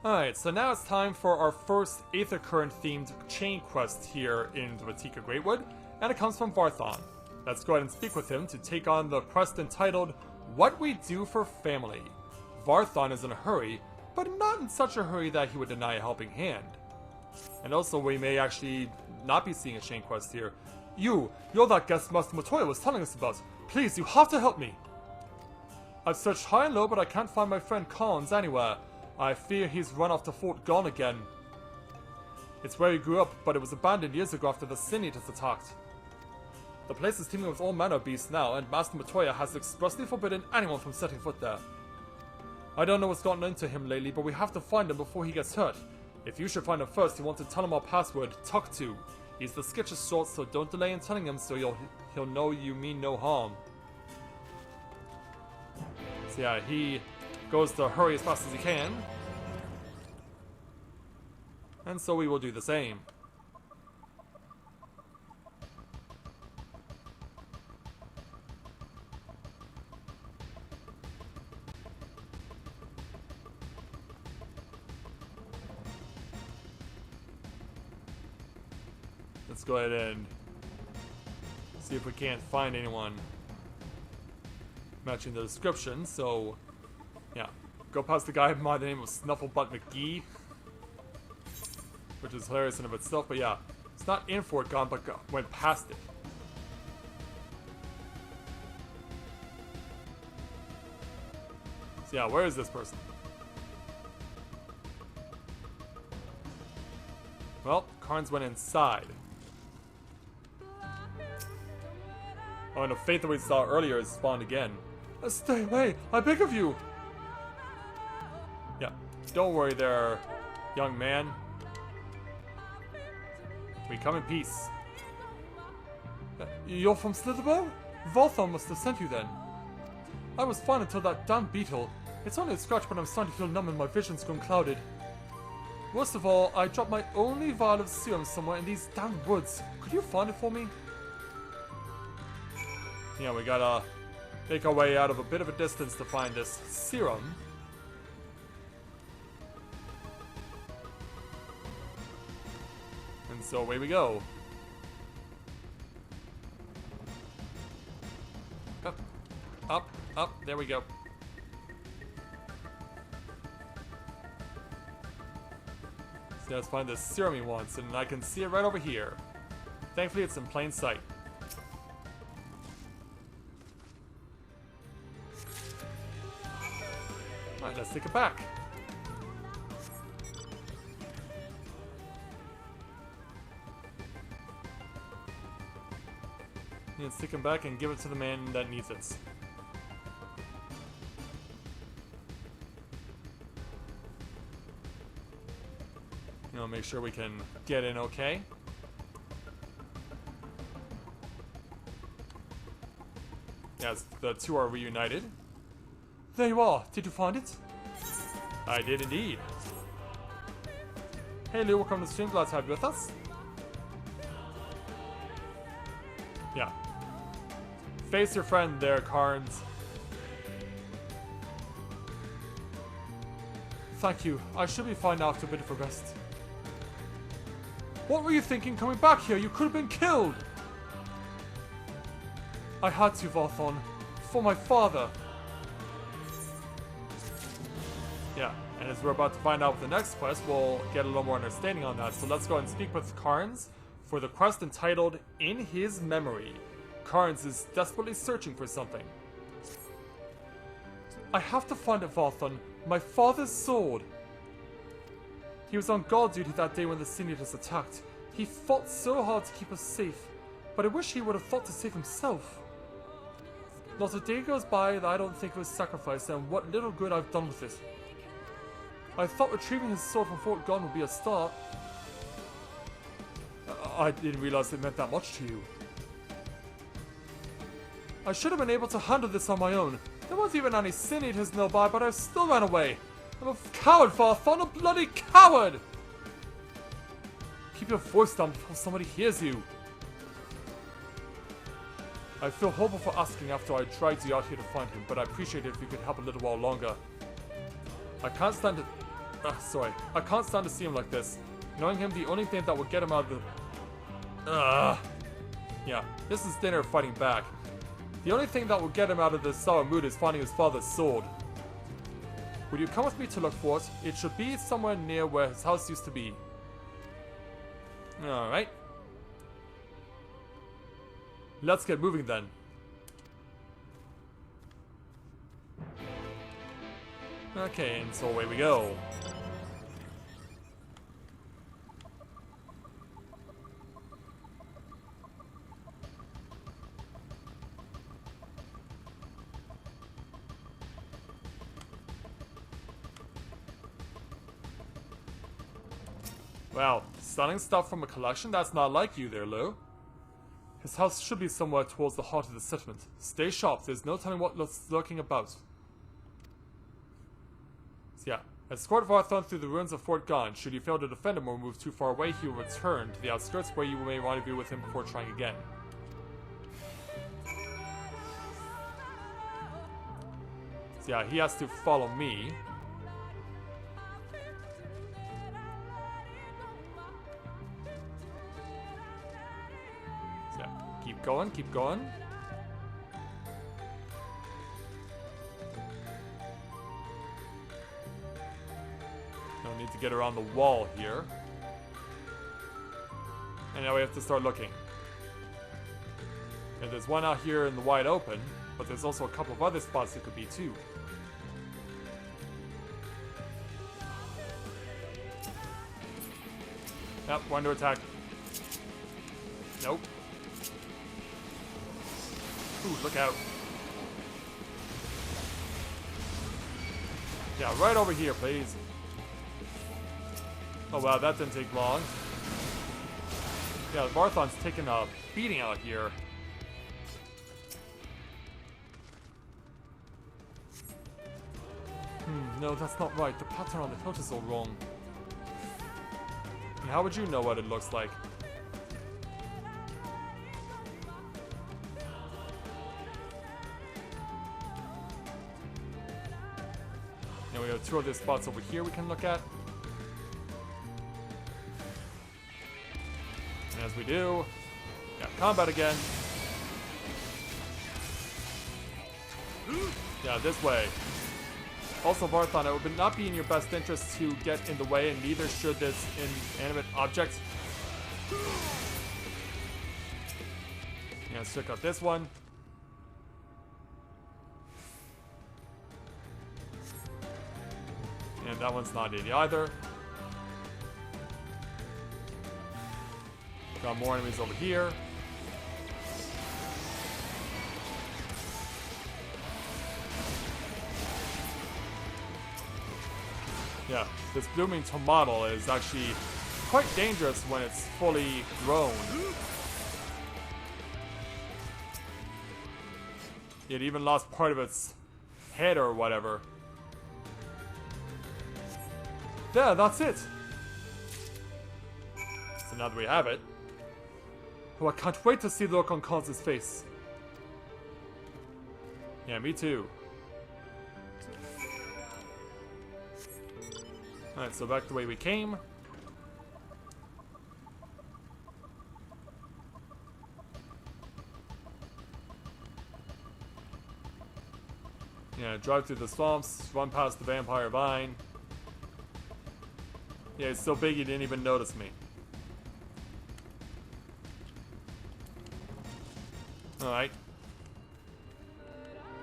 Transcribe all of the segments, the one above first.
Alright, so now it's time for our first Aether Current themed chain quest here in the Ratika Greatwood, and it comes from Varthon. Let's go ahead and speak with him to take on the quest entitled, What We Do for Family. Varthon is in a hurry, but not in such a hurry that he would deny a helping hand. And also, we may actually not be seeing a chain quest here. You're that guest Master Matoya was telling us about. Please, you have to help me. I've searched high and low, but I can't find my friend Collins anywhere. I fear he's run off to Fort Gone again. It's where he grew up, but it was abandoned years ago after the Sin Eaters attacked. The place is teeming with all manner of beasts now, and Master Matoya has expressly forbidden anyone from setting foot there. I don't know what's gotten into him lately, but we have to find him before he gets hurt. If you should find him first, you want to tell him our password, Tuck2. He's the sketch's sort, so don't delay in telling him so he'll know you mean no harm. So yeah, he goes to hurry as fast as he can. And so we will do the same. Let's go ahead and see if we can't find anyone matching the description. So, yeah. Go past the guy by the name of Snufflebutt McGee, which is hilarious in of itself, but yeah. It's not in Fort Gone, but went past it. So yeah, where is this person? Well, Carnes went inside. Oh, and the fate that we saw earlier is spawned again. Stay away! I beg of you! Yeah, don't worry there, young man. We come in peace. You're from Slitherbow? Varthon must have sent you then. I was fine until that damn beetle. It's only a scratch, but I'm starting to feel numb and my vision's gone clouded. Worst of all, I dropped my only vial of serum somewhere in these damn woods. Could you find it for me? Yeah, we gotta make our way out of a bit of a distance to find this serum. And so away we go. Up, up, up, there we go. So let's find the serum he wants, and I can see it right over here. Thankfully it's in plain sight. Alright, let's take it back. Let's take him back and give it to the man that needs it. You know, make sure we can get in okay. Yes, the two are reunited. There you are. Did you find it? I did indeed. Hey Lou, welcome to the stream. Glad to have you with us. Yeah. Face your friend there, Carnes. Thank you. I should be fine now after a bit of a rest. What were you thinking coming back here? You could have been killed! I had to, Varthon. For my father. Yeah, and as we're about to find out with the next quest, we'll get a little more understanding on that. So let's go and speak with Carnes for the quest entitled In His Memory. Carnes is desperately searching for something. I have to find it, Varthon. My father's sword. He was on guard duty that day when the Sin Eaters attacked. He fought so hard to keep us safe, but I wish he would have fought to save himself. Not a day goes by that I don't think of his sacrifice and what little good I've done with it. I thought retrieving his sword from Fort Gone would be a start. I didn't realize it meant that much to you. I should have been able to handle this on my own. There weren't even any Sin Eaters nearby, but I still ran away. I'm a coward, Varthon, a bloody coward! Keep your voice down before somebody hears you. I feel horrible for asking after I dragged you out here to find him, but I appreciate it if you could help a little while longer. I can't stand it. Sorry. I can't stand to see him like this. Knowing him, the only thing that will get him out of the... Yeah, this is dinner fighting back. The only thing that will get him out of this sour mood is finding his father's sword. Would you come with me to look for it? It should be somewhere near where his house used to be. Alright. Let's get moving then. Okay, and so away we go. Wow, stunning stuff from a collection? That's not like you there, Lou. His house should be somewhere towards the heart of the settlement. Stay sharp, there's no telling what's lurking about. So yeah, escort Varthon through the ruins of Fort Gone. Should you fail to defend him or move too far away, he will return to the outskirts where you may rendezvous with him before trying again. So yeah, he has to follow me. Keep going, keep going. No need to get around the wall here. And now we have to start looking. And there's one out here in the wide open, but there's also a couple of other spots it could be too. Yep, one to attack. Nope. Ooh, look out. Yeah, right over here, please. Oh wow, that didn't take long. Yeah, Varthon's taking a beating out here. No, that's not right. The pattern on the hilt is all wrong. And how would you know what it looks like? And we have two other spots over here we can look at. And as we do, got combat again. Yeah, this way. Also, Varthon, it would not be in your best interest to get in the way, and neither should this inanimate object. Yeah, let's check out this one. And that one's not in either. Got more enemies over here. Yeah, this blooming tomato is actually quite dangerous when it's fully grown. It even lost part of its head or whatever. Yeah, that's it. So now that we have it. Oh, I can't wait to see the look on Cons' face. Yeah, me too. Alright, so back the way we came. Yeah, drive through the swamps, run past the vampire vine. Yeah, it's so big he didn't even notice me. Alright.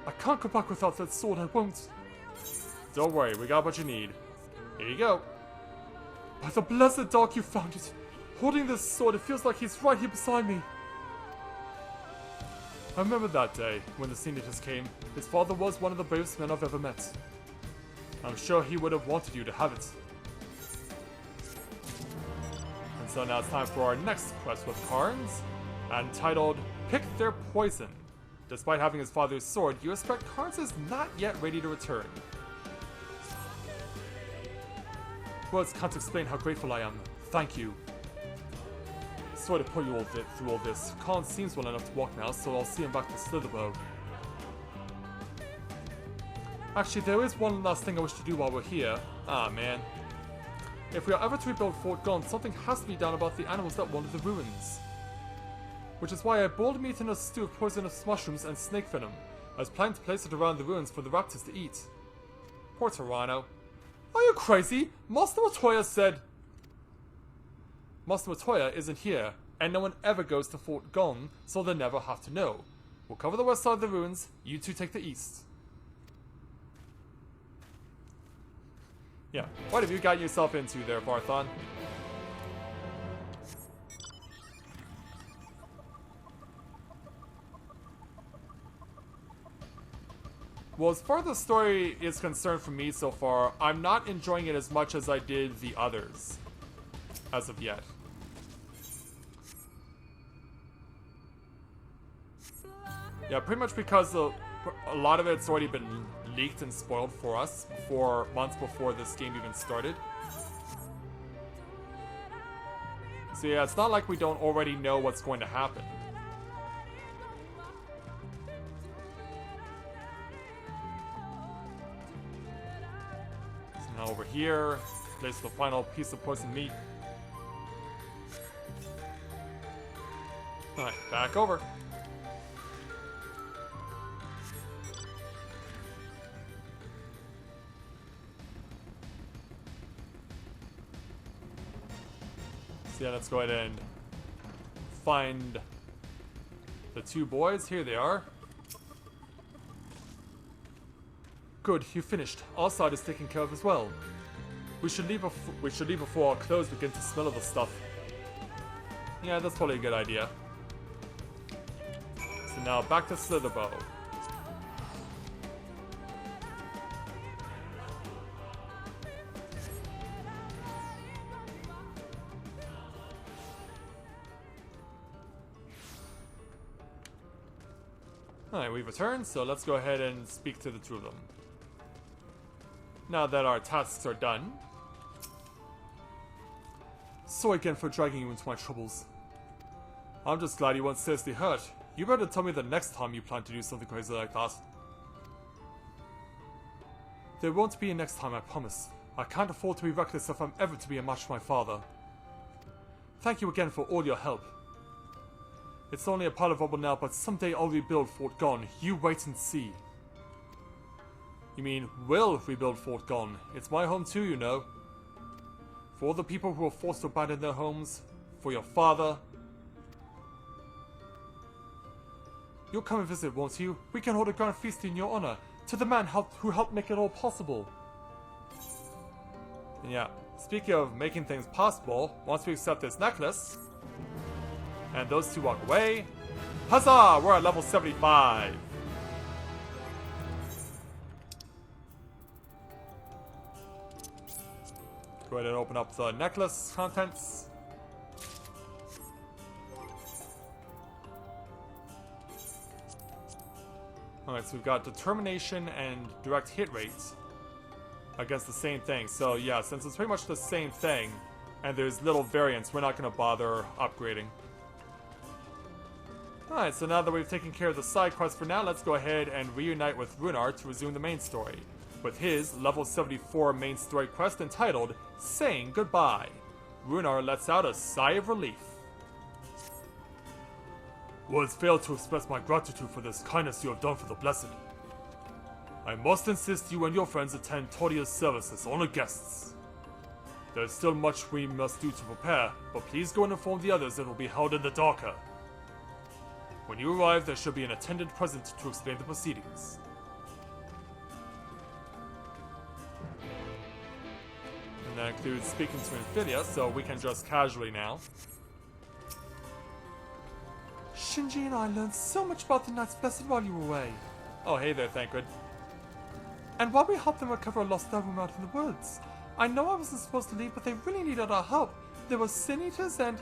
I can't go back without that sword, I won't. Don't worry, we got what you need. Here you go. By the blessed dark, you found it. Holding this sword, it feels like he's right here beside me. I remember that day, when the Senators came. His father was one of the bravest men I've ever met. I'm sure he would have wanted you to have it. And so now it's time for our next quest with Carnes, entitled Pick Their Poison. Despite having his father's sword, you suspect Carnes is not yet ready to return. Words can't explain how grateful I am. Thank you. Sorry to put you through all this. Carnes seems well enough to walk now, so I'll see him back to Slitherbow. Actually, there is one last thing I wish to do while we're here. Ah, man. If we are ever to rebuild Fort Gon, something has to be done about the animals that wandered the ruins. Which is why I boiled meat in a stew of poisonous mushrooms and snake venom. I was planning to place it around the ruins for the raptors to eat. Poor Toronto. Are you crazy? Master Matoya said... Master Matoya isn't here, and no one ever goes to Fort Gon, so they'll never have to know. We'll cover the west side of the ruins, you two take the east. Yeah, what have you got yourself into there, Barthon? Well, as far as the story is concerned for me so far, I'm not enjoying it as much as I did the others. As of yet. Yeah, pretty much because a lot of it's already been leaked and spoiled for us months before this game even started. So yeah, it's not like we don't already know what's going to happen. So now over here, place the final piece of poisoned meat. Alright, back over. So yeah, let's go ahead and find the two boys. Here they are. Good, you finished. Our side is taken care of as well. We should leave before our clothes begin to smell of the stuff. Yeah, that's probably a good idea. So now back to Slitherbow. Alright, we've returned, so let's go ahead and speak to the two of them. Now that our tasks are done. Sorry again for dragging you into my troubles. I'm just glad you weren't seriously hurt. You better tell me the next time you plan to do something crazy like that. There won't be a next time, I promise. I can't afford to be reckless if I'm ever to be a match for my father. Thank you again for all your help. It's only a pile of rubble now, but someday I'll rebuild Fort Gon. You wait and see. You mean, will rebuild Fort Gon? It's my home too, you know. For all the people who were forced to abandon their homes. For your father. You'll come and visit, won't you? We can hold a grand feast in your honor. To the man who helped make it all possible. And yeah, speaking of making things possible, once we accept this necklace... and those two walk away. Huzzah! We're at level 75. Go ahead and open up the necklace contents. Alright, so we've got determination and direct hit rates against the same thing. So yeah, since it's pretty much the same thing and there's little variance, we're not going to bother upgrading. Alright, so now that we've taken care of the side quest for now, let's go ahead and reunite with Runar to resume the main story. With his level 74 main story quest entitled, Saying Goodbye. Runar lets out a sigh of relief. Words fail to express my gratitude for this kindness you have done for the Blessed. I must insist you and your friends attend Todia's service as honored guests. There is still much we must do to prepare, but please go and inform the others it will be held in the Darker. When you arrive, there should be an attendant present to explain the proceedings. And that includes speaking to Infinia, so we can just casually now. Shinji and I learned so much about the Knights Blessed while you were away. Oh, hey there, Thancred. And while we helped them recover a lost album out in the woods, I know I wasn't supposed to leave, but they really needed our help. There were sin eaters and...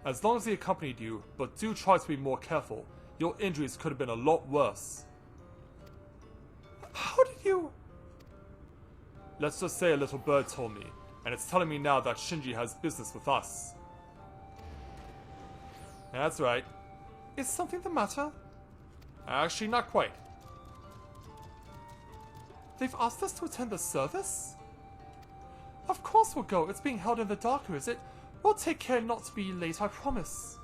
As long as he accompanied you, but do try to be more careful. Your injuries could have been a lot worse. How did you... Let's just say a little bird told me, and it's telling me now that Shinji has business with us. That's right. Is something the matter? Actually, not quite. They've asked us to attend the service? Of course we'll go. It's being held in the darker, is it? We'll take care not to be late, I promise.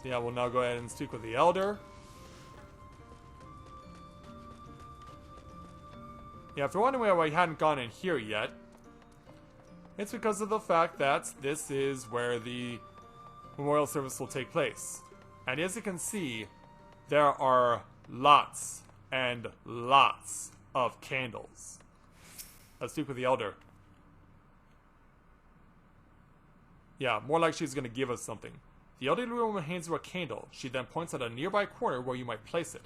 So yeah, we'll now go ahead and speak with the Elder. Yeah, if you're wondering why we hadn't gone in here yet, it's because of the fact that this is where the memorial service will take place. And as you can see, there are lots and lots of candles. Let's speak with the Elder. Yeah, more like she's going to give us something. The elderly woman hands you a candle. She then points at a nearby corner where you might place it.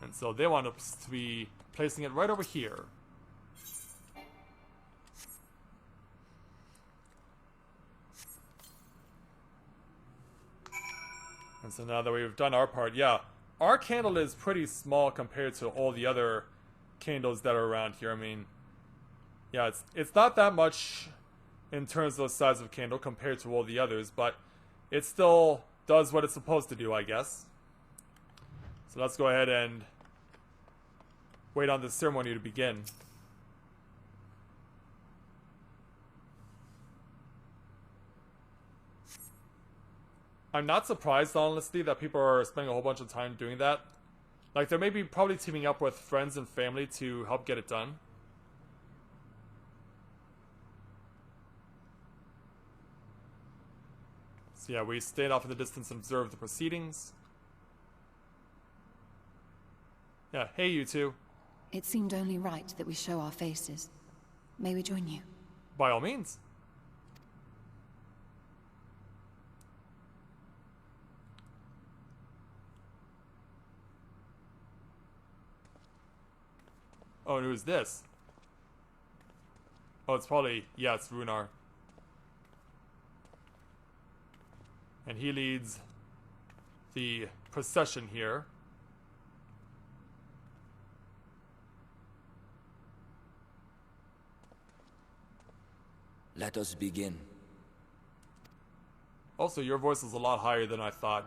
And so they want us to be placing it right over here. And so now that we've done our part, yeah, our candle is pretty small compared to all the other candles that are around here. I mean, yeah, it's not that much in terms of the size of candle compared to all the others, but it still does what it's supposed to do, I guess. So let's go ahead and wait on this ceremony to begin. I'm not surprised, honestly, that people are spending a whole bunch of time doing that. Like, they're maybe probably teaming up with friends and family to help get it done. So yeah, we stayed off in the distance and observed the proceedings. Yeah, hey you two. It seemed only right that we show our faces. May we join you? By all means. Oh, and who's this? Oh, it's probably, yeah, it's Runar. And he leads the procession here. Let us begin. Also, your voice is a lot higher than I thought.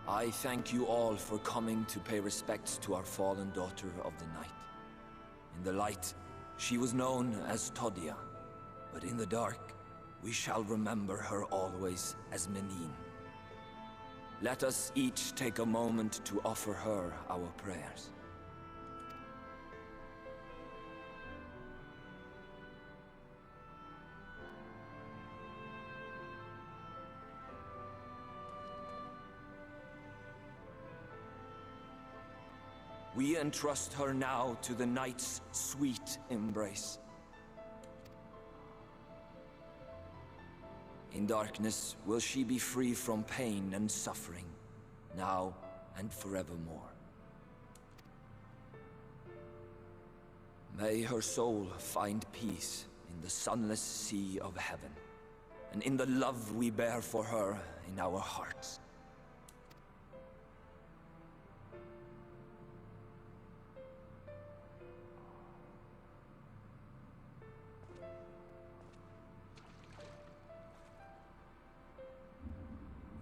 I thank you all for coming to pay respects to our fallen daughter of the night. In the light, she was known as Todia, but in the dark, we shall remember her always as Menine. Let us each take a moment to offer her our prayers. We entrust her now to the night's sweet embrace. In darkness will she be free from pain and suffering, now and forevermore. May her soul find peace in the sunless sea of heaven, and in the love we bear for her in our hearts.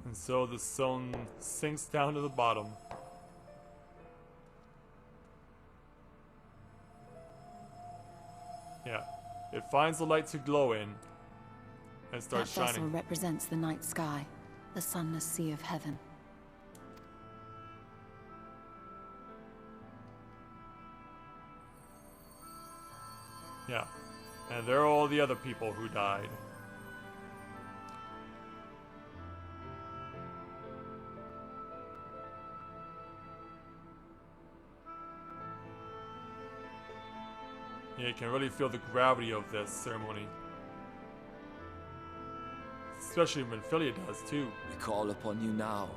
And so the stone sinks down to the bottom. Yeah, it finds the light to glow in and starts That vessel shining. represents the night sky, the sunless sea of heaven. Yeah, and there are all the other people who died. Yeah, you can really feel the gravity of this ceremony. Especially when Philia does, too. We call upon you now,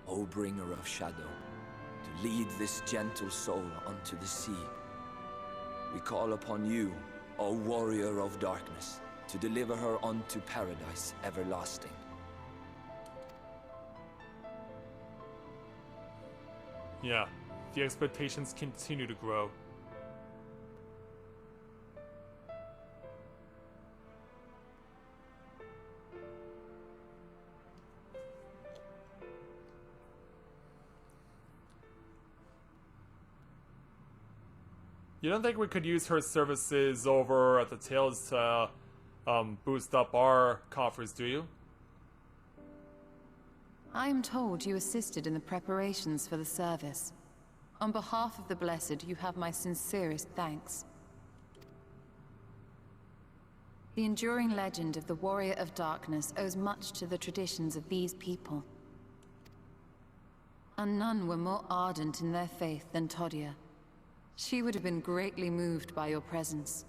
O bringer of shadow, to lead this gentle soul unto the sea. We call upon you, O warrior of darkness, to deliver her unto paradise everlasting. Yeah, the expectations continue to grow. You don't think we could use her services over at the Tales to boost up our coffers, do you? I am told you assisted in the preparations for the service. On behalf of the Blessed, you have my sincerest thanks. The enduring legend of the Warrior of Darkness owes much to the traditions of these people. And none were more ardent in their faith than Todia. She would have been greatly moved by your presence.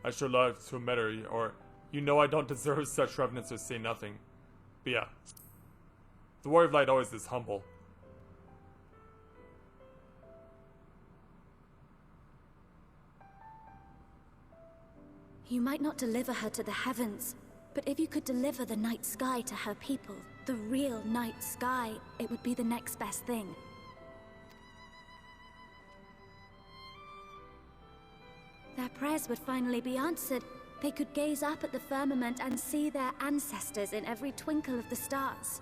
I should love to have met her, or you know I don't deserve such reverence or say nothing. But yeah, the Warrior of Light always is humble. You might not deliver her to the heavens, but if you could deliver the night sky to her people, the real night sky, it would be the next best thing. Their prayers would finally be answered. They could gaze up at the firmament and see their ancestors in every twinkle of the stars.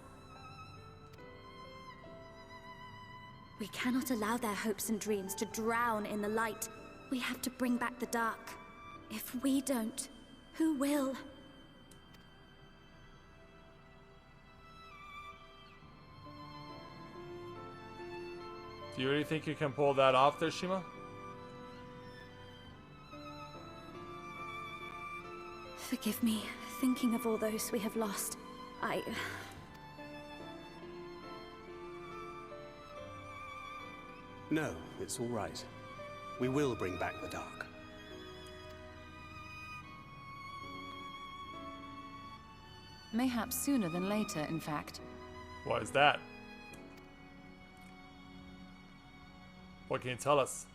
We cannot allow their hopes and dreams to drown in the light. We have to bring back the dark. If we don't, who will? Do you really think you can pull that off there, Shima? Forgive me, thinking of all those we have lost. No, it's all right. We will bring back the dark. Mayhaps sooner than later, in fact. Why is that? What can you tell us?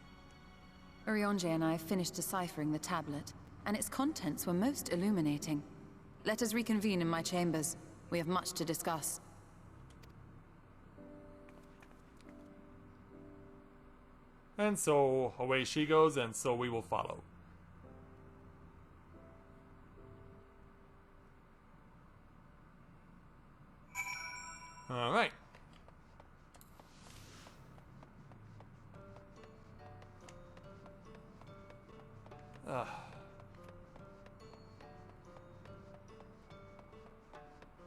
Urionje and I finished deciphering the tablet, and its contents were most illuminating. Let us reconvene in my chambers. We have much to discuss. And so away she goes, and so we will follow. Alright.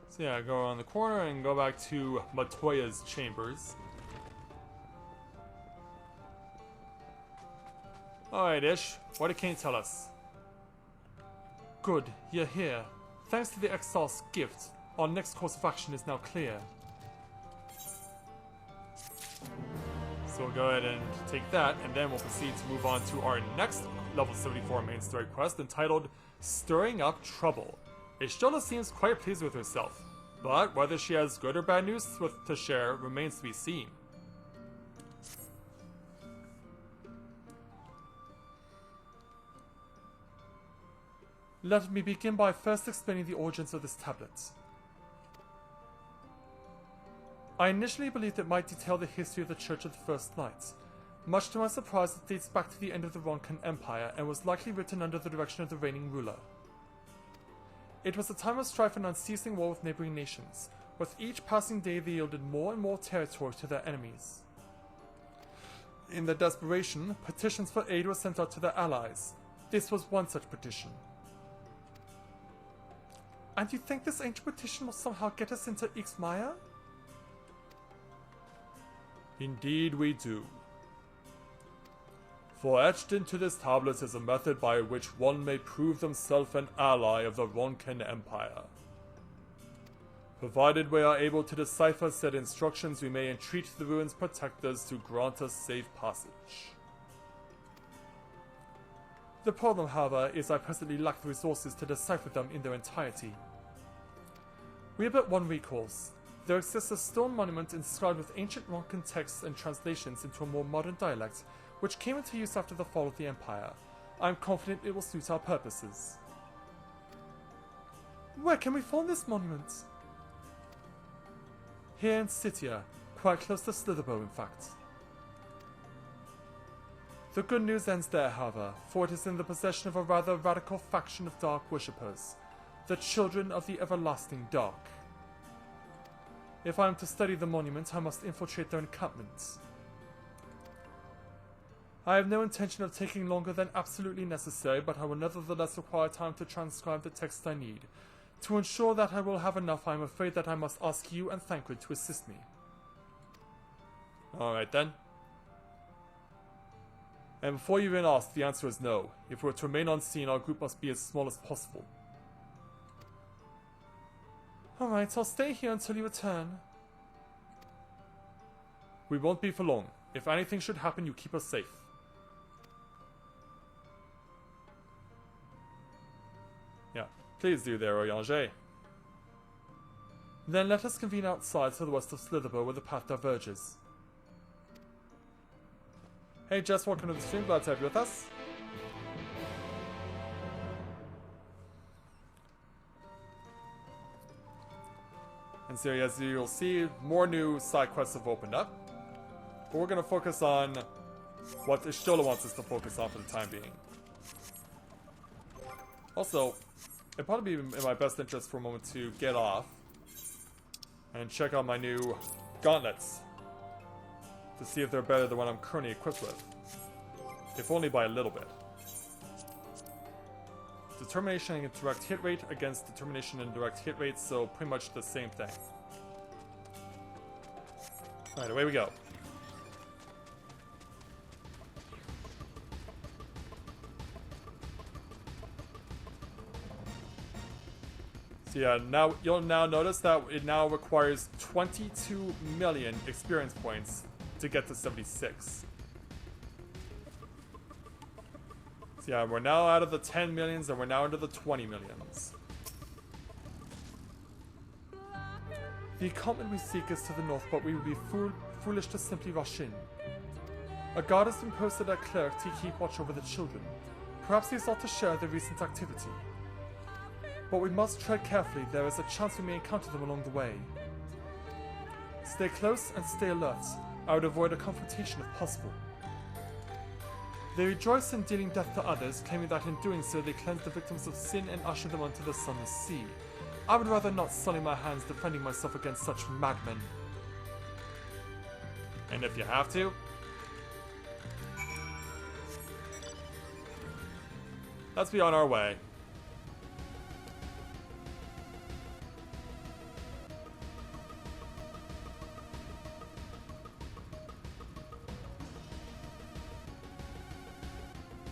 So yeah, go around the corner and go back to Matoya's chambers. Alright, Ish. What did Kane tell us? Good, you're here. Thanks to the XIV's gift, our next course of action is now clear. So we'll go ahead and take that, and then we'll proceed to move on to our next level 74 main story quest entitled Stirring Up Trouble. Ishtola seems quite pleased with herself, but whether she has good or bad news to share remains to be seen. Let me begin by first explaining the origins of this tablet. I initially believed it might detail the history of the Church of the First Night. Much to my surprise, it dates back to the end of the Ronkan Empire and was likely written under the direction of the reigning ruler. It was a time of strife and unceasing war with neighboring nations. With each passing day, they yielded more and more territory to their enemies. In their desperation, petitions for aid were sent out to their allies. This was one such petition. And you think this ancient petition will somehow get us into Ixmaya? Indeed we do. For etched into this tablet is a method by which one may prove themselves an ally of the Ronkan Empire. Provided we are able to decipher said instructions, we may entreat the ruins' protectors to grant us safe passage. The problem, however, is I presently lack the resources to decipher them in their entirety. We have but one recourse. There exists a stone monument inscribed with ancient Ronkan texts and translations into a more modern dialect, which came into use after the fall of the Empire. I am confident it will suit our purposes. Where can we find this monument? Here in Sitia, quite close to Slitherbow, in fact. The good news ends there, however, for it is in the possession of a rather radical faction of Dark Worshippers, the Children of the Everlasting Dark. If I am to study the monument, I must infiltrate their encampments. I have no intention of taking longer than absolutely necessary, but I will nevertheless require time to transcribe the text I need. To ensure that I will have enough, I am afraid that I must ask you and Thancred to assist me. Alright then. And before you even ask, the answer is no. If we are to remain unseen, our group must be as small as possible. Alright, I'll stay here until you return. We won't be for long. If anything should happen, you keep us safe. Yeah, please do there, Orianger. Then let us convene outside to the west of Slitherbow where the path diverges. Hey Jess, welcome to the stream, glad to have you with us. And so as you'll see, more new side quests have opened up. But we're going to focus on what Ishtola wants us to focus on for the time being. Also, it'd probably be in my best interest for a moment to get off and check out my new gauntlets to see if they're better than what I'm currently equipped with. If only by a little bit. Determination and direct hit rate against determination and direct hit rate, so pretty much the same thing. Alright, away we go. So yeah, now you'll now notice that it now requires 22 million experience points to get to 76. So yeah, we're now out of the 10 millions and we're now into the 20 millions. The encampment we seek is to the north, but we would be foolish to simply rush in. A guard has been posted at Clerk to keep watch over the children. Perhaps he is not to share the recent activity. But we must tread carefully, there is a chance we may encounter them along the way. Stay close and stay alert. I would avoid a confrontation if possible. They rejoice in dealing death to others, claiming that in doing so they cleanse the victims of sin and usher them onto the sunless sea. I would rather not sully my hands defending myself against such madmen. And if you have to, let's be on our way.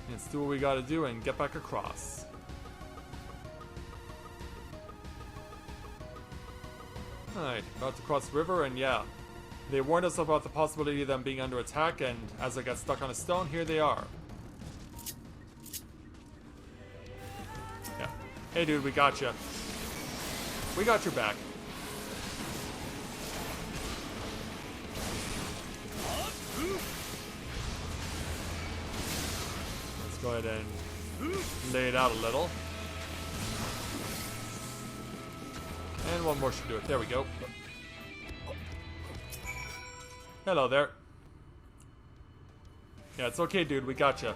Let's do what we gotta do and get back across. Alright, about to cross the river, and yeah, they warned us about the possibility of them being under attack, and as I got stuck on a stone, here they are. Yeah. Hey dude, we got you. We got your back. Let's go ahead and lay it out a little. And one more should do it. There we go. Hello there. Yeah, it's okay, dude. We got you.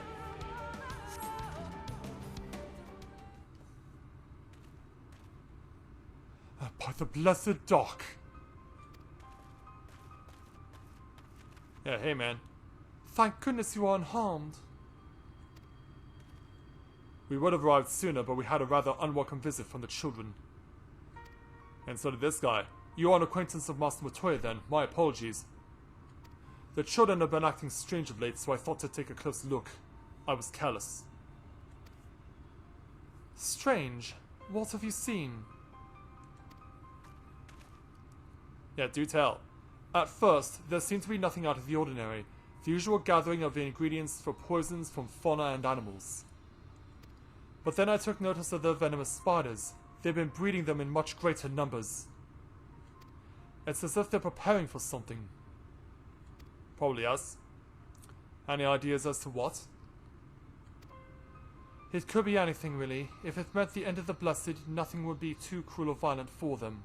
By the blessed dock. Yeah, hey, man. Thank goodness you are unharmed. We would have arrived sooner, but we had a rather unwelcome visit from the children. And so did this guy. You are an acquaintance of Master Matoya then. My apologies. The children have been acting strange of late, so I thought to take a close look. I was careless. Strange? What have you seen? Yeah, do tell. At first, there seemed to be nothing out of the ordinary. The usual gathering of the ingredients for poisons from fauna and animals. But then I took notice of the venomous spiders. They've been breeding them in much greater numbers. It's as if they're preparing for something. Probably us. Any ideas as to what? It could be anything, really. If it meant the end of the Blessed, nothing would be too cruel or violent for them.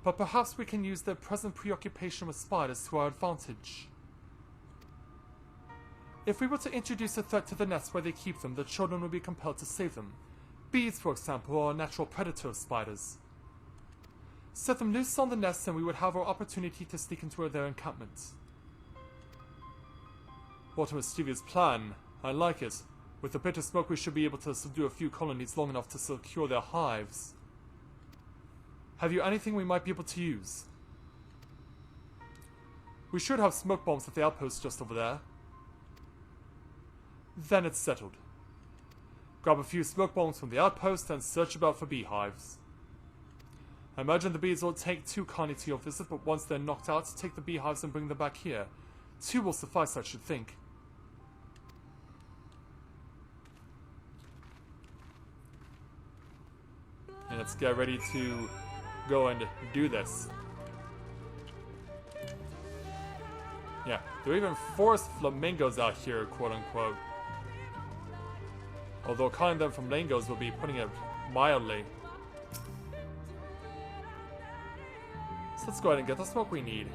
But perhaps we can use their present preoccupation with spiders to our advantage. If we were to introduce a threat to the nest where they keep them, the children would be compelled to save them. Bees, for example, are a natural predator of spiders. Set them loose on the nest and we would have our opportunity to sneak into their encampment. What a mischievous plan. I like it. With a bit of smoke we should be able to subdue a few colonies long enough to secure their hives. Have you anything we might be able to use? We should have smoke bombs at the outpost just over there. Then it's settled. Grab a few smoke bombs from the outpost and search about for beehives. I imagine the bees won't take too kindly to your visit, but once they're knocked out, take the beehives and bring them back here. 2 will suffice, I should think. And let's get ready to go and do this. Yeah, there are even forest flamingos out here, quote unquote. Although calling them flamingos will be putting it mildly. So let's go ahead and get the smoke we need.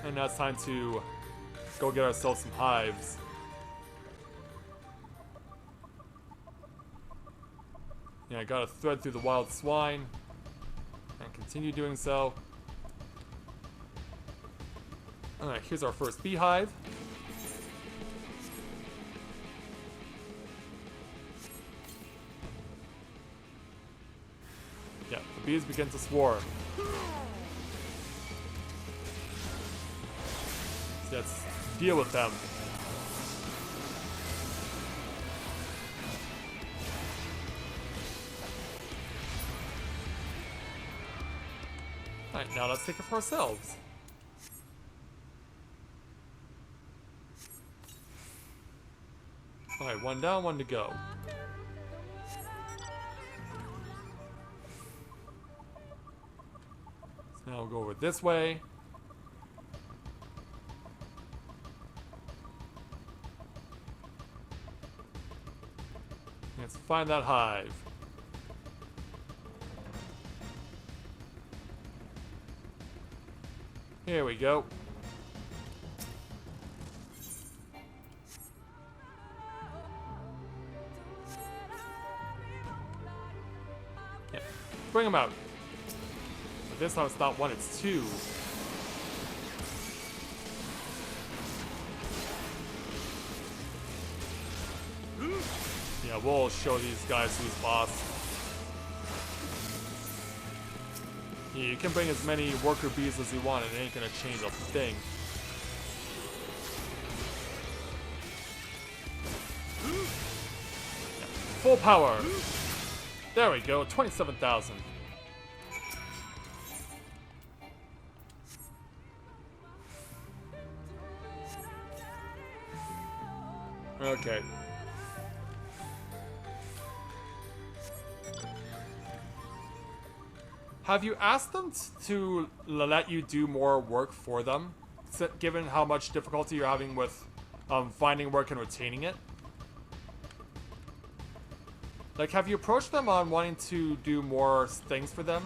And now it's time to go get ourselves some hives. Yeah, I gotta thread through the wild swine. And continue doing so. Alright, here's our first beehive. Yeah, the bees begin to swarm. So let's deal with them. Alright, now let's take it for ourselves. Alright, 1 down, 1 to go. So now we'll go over this way. Let's find that hive. Here we go. Yeah, bring them out. But this time it's not 1, it's 2. Yeah, we'll show these guys who's boss. Yeah, you can bring as many worker bees as you want and it ain't gonna change a thing. Yeah, full power! There we go, 27,000. Okay. Have you asked them to let you do more work for them, given how much difficulty you're having with finding work and retaining it? Like, have you approached them on wanting to do more things for them?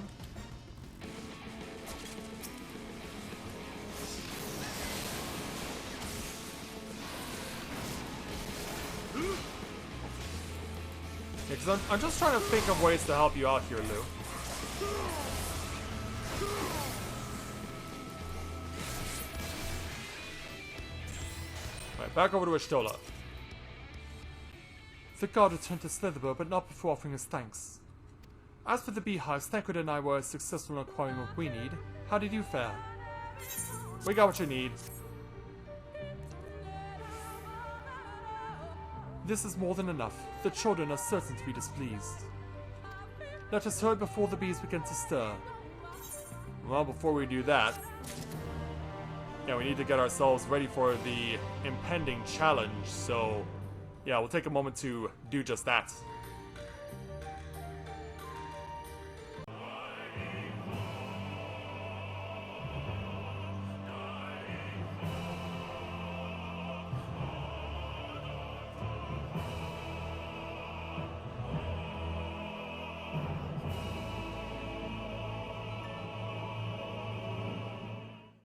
Yeah, 'cause I'm just trying to think of ways to help you out here, Lou. Right, back over to Ishtola. The guard returned to Slitherbow, but not before offering his thanks. As for the beehives, Thancred and I were successful in acquiring what we need. How did you fare? We got what you need. This is more than enough. The children are certain to be displeased. Let us hurry before the bees begin to stir. Well, before we do that, yeah, we need to get ourselves ready for the impending challenge, so yeah, we'll take a moment to do just that.